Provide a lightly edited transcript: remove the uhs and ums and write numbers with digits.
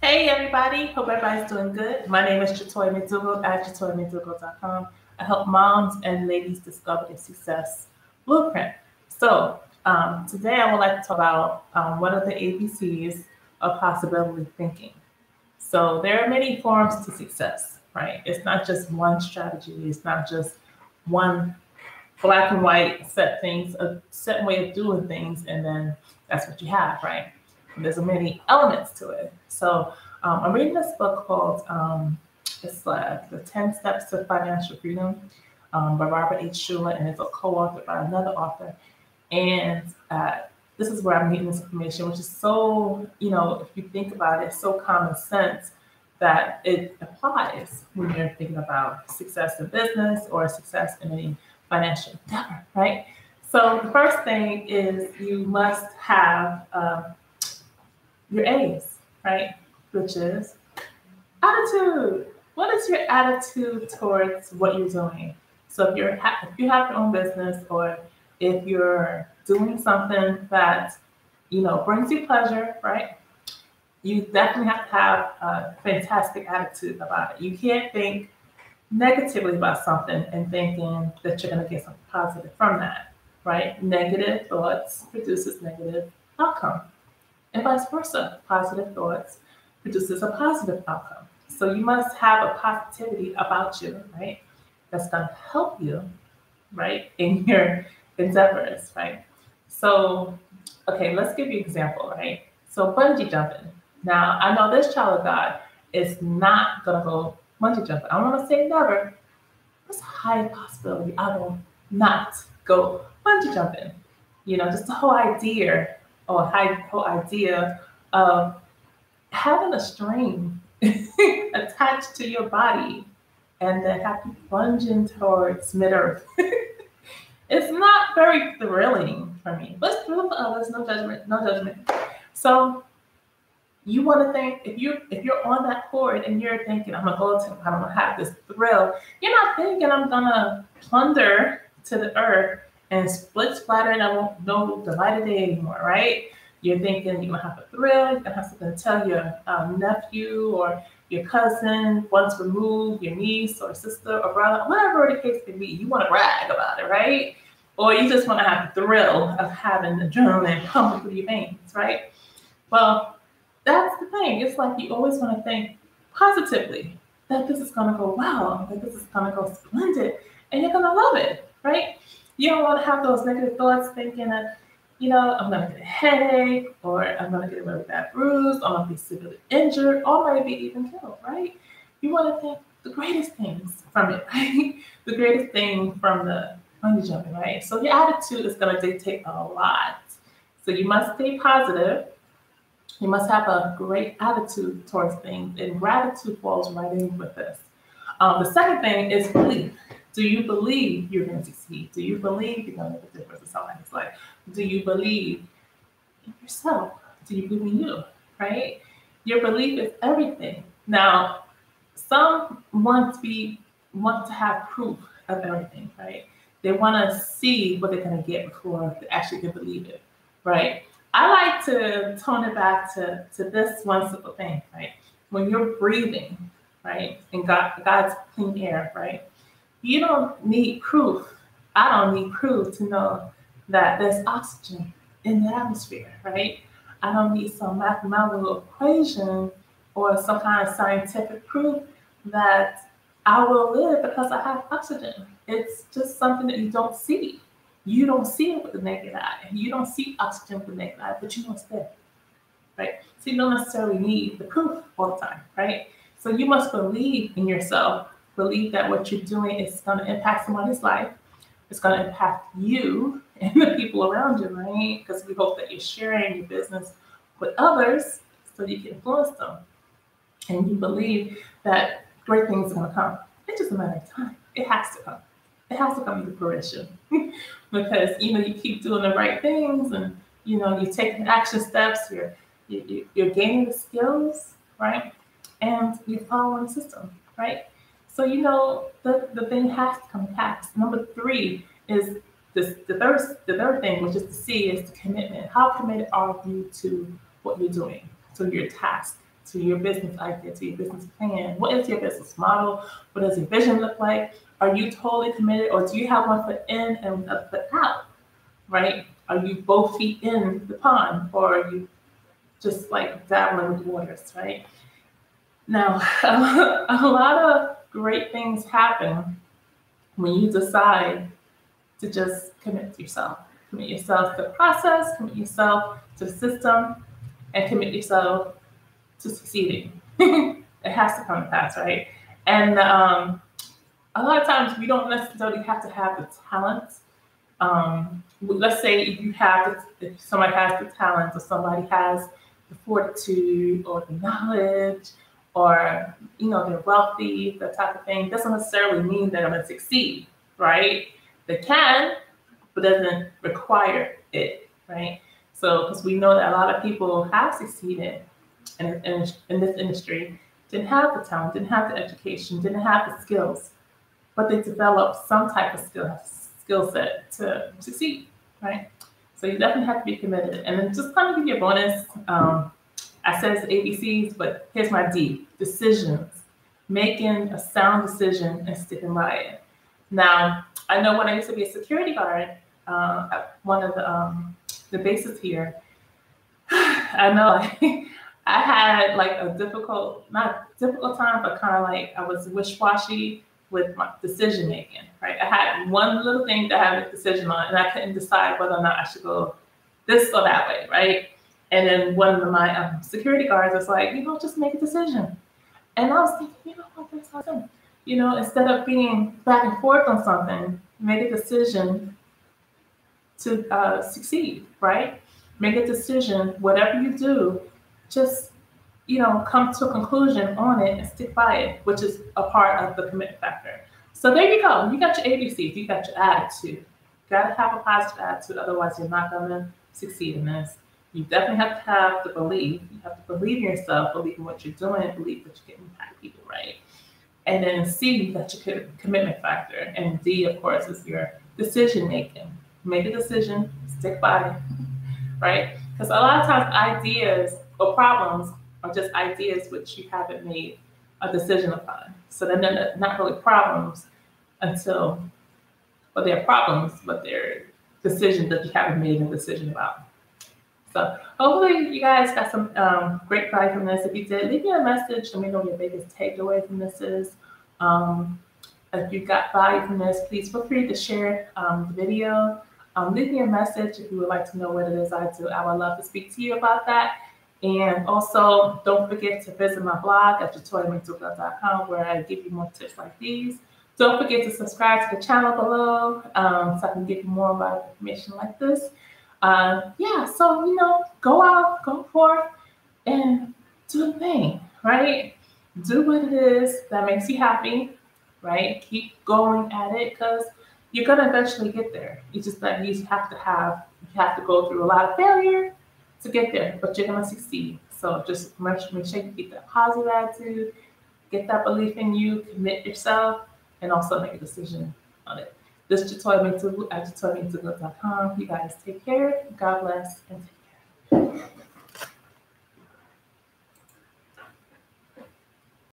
Hey everybody, hope everybody's doing good. My name is Jatoya McDougall at JatoyaMcDougall.com. I help moms and ladies discover their success blueprint. Today I would like to talk about what are the ABCs of possibility thinking. So there are many forms to success, right? It's not just one strategy. It's not just one black and white set things, a set way of doing things, and then that's what you have, right? And there's many elements to it. I'm reading this book called it's The 10 Steps to Financial Freedom by Robert H. Schuller, and it's a co-authored by another author. And this is where I'm getting this information, which is so, if you think about it, so common sense that it applies when you're thinking about success in business or success in any financial endeavor, right? So the first thing is you must have your A's, right? Which is attitude. What is your attitude towards what you're doing? So if you have your own business, or if you're doing something that brings you pleasure, right? You definitely have to have a fantastic attitude about it. You can't think negatively about something and thinking that you're going to get something positive from that, right? Negative thoughts produces negative outcome, and vice versa. Positive thoughts produces a positive outcome. So you must have a positivity about you, right? That's going to help you, right, in your endeavors, right? So, okay, let's give you an example, right? So bungee jumping. Now, I know this child of God is not going to go bungee jumping. I want to say never. There's a high possibility I will not go bungee jumping. Just the whole idea, whole idea of having a string attached to your body and then have you plunging towards mid-earth. It's not very thrilling for me, but it's thrilling for others. No judgment, no judgment. So you want to think, if you're on that board and you're thinking, I'm gonna have this thrill. You're not thinking I'm gonna plunder to the earth and split splatter and I won't know the light of day anymore, right? You're thinking you're gonna have a thrill. You're gonna have something to tell your nephew or your cousin once removed, your niece or sister or brother, whatever the case may be. You want to brag about it, right? Or you just want to have the thrill of having the adrenaline pumping through your veins, right? Well, that's the thing. It's like you always want to think positively that this is going to go well, that this is going to go splendid, and you're going to love it, right? You don't want to have those negative thoughts thinking that, I'm going to get a headache, or I'm going to get a really bad bruise, or I'm going to be severely injured, or maybe even killed, right? You want to think the greatest things from it, right? The greatest thing from the bungee jumping, right? So your attitude is going to dictate a lot. So you must stay positive. You must have a great attitude towards things, and gratitude falls right in with this. The second thing is belief. Do you believe you're going to succeed? Do you believe you're going to make a difference in someone's life? Do you believe in yourself? Do you believe in you, right? Your belief is everything. Now, some want to have proof of everything, right? They want to see what they're going to get before they actually can believe it, right? I like to tone it back to this one simple thing, right? When you're breathing, right, and God's clean air, right? You don't need proof. I don't need proof to know that there's oxygen in the atmosphere, right? I don't need some mathematical equation or some kind of scientific proof that I will live because I have oxygen. It's just something that you don't see. You don't see it with the naked eye. You don't see oxygen with the naked eye, but you know it's there, right? So you don't necessarily need the proof all the time, right? So you must believe in yourself, believe that what you're doing is going to impact somebody's life. It's going to impact you and the people around you, right? Because we hope that you're sharing your business with others so you can influence them. And you believe that great things are going to come. It's just a matter of time. It has to come. It has to come to fruition because you keep doing the right things, and you're taking action steps. You're gaining the skills, right? And you're following the system, right? So, you know, the thing has to come to pass. Number three is the third thing, which is the C, is the commitment. How committed are you to what you're doing, to your task, to your business idea, to your business plan? What is your business model? What does your vision look like? Are you totally committed, or do you have one foot in and one foot out? Right? Are you both feet in the pond, or are you just like dabbling with the waters? Right? Now, a lot of great things happen when you decide to just commit to yourself. Commit yourself to the process, commit yourself to the system, and commit yourself to succeeding. It has to come to pass, right? And a lot of times we don't necessarily have to have the talent. Let's say if somebody has the talent, or somebody has the fortitude or the knowledge, or they're wealthy, that type of thing, doesn't necessarily mean that I'm gonna succeed, right? They can, but doesn't require it, right? So, because we know that a lot of people have succeeded in this industry, didn't have the talent, didn't have the education, didn't have the skills, but they developed some type of skill set to succeed, right? So you definitely have to be committed. And then just kind of give you a bonus. I said it's ABCs, but here's my D: decisions. Making a sound decision and sticking by it. Now, I know when I used to be a security guard at one of the bases here, I know I had like a not difficult time, but kind of like I was wish-washy with my decision making, right? I had one little thing that I had a decision on, and I couldn't decide whether or not I should go this or that way, right? And then one of my security guards was like, just make a decision. And I was thinking, what, that's awesome. Instead of being back and forth on something, make a decision to succeed, right? Make a decision, whatever you do, just, come to a conclusion on it and stick by it, which is a part of the commitment factor. So there you go. You got your ABCs, you got your attitude. You got to have a positive attitude, otherwise you're not going to succeed in this. You definitely have to have the belief. You have to believe in yourself, believe in what you're doing, believe that you can impact people, right? And then C, you got your commitment factor. And D, of course, is your decision making. Make a decision, stick by it, right? Because a lot of times ideas or problems are just ideas which you haven't made a decision upon. So they're not really problems they're problems, but they're decisions that you haven't made a decision about. So hopefully you guys got some great value from this. If you did, leave me a message. Let me know what your biggest takeaway from this is. If you got value from this, please feel free to share the video. Leave me a message if you would like to know what it is I do. I would love to speak to you about that. And also, don't forget to visit my blog at jatoyamintuka.com, where I give you more tips like these. Don't forget to subscribe to the channel below so I can give you more about information like this. So, go out, go forth, and do the thing, right? Do what it is that makes you happy, right? Keep going at it, because you're going to eventually get there. It's just that you have to go through a lot of failure to get there, but you're going to succeed. So just make sure you keep that positive attitude, get that belief in you, commit yourself, and also make a decision on it. This is Jatoya Mintugu at jatoyamintugu.com. You guys take care. God bless, and take care.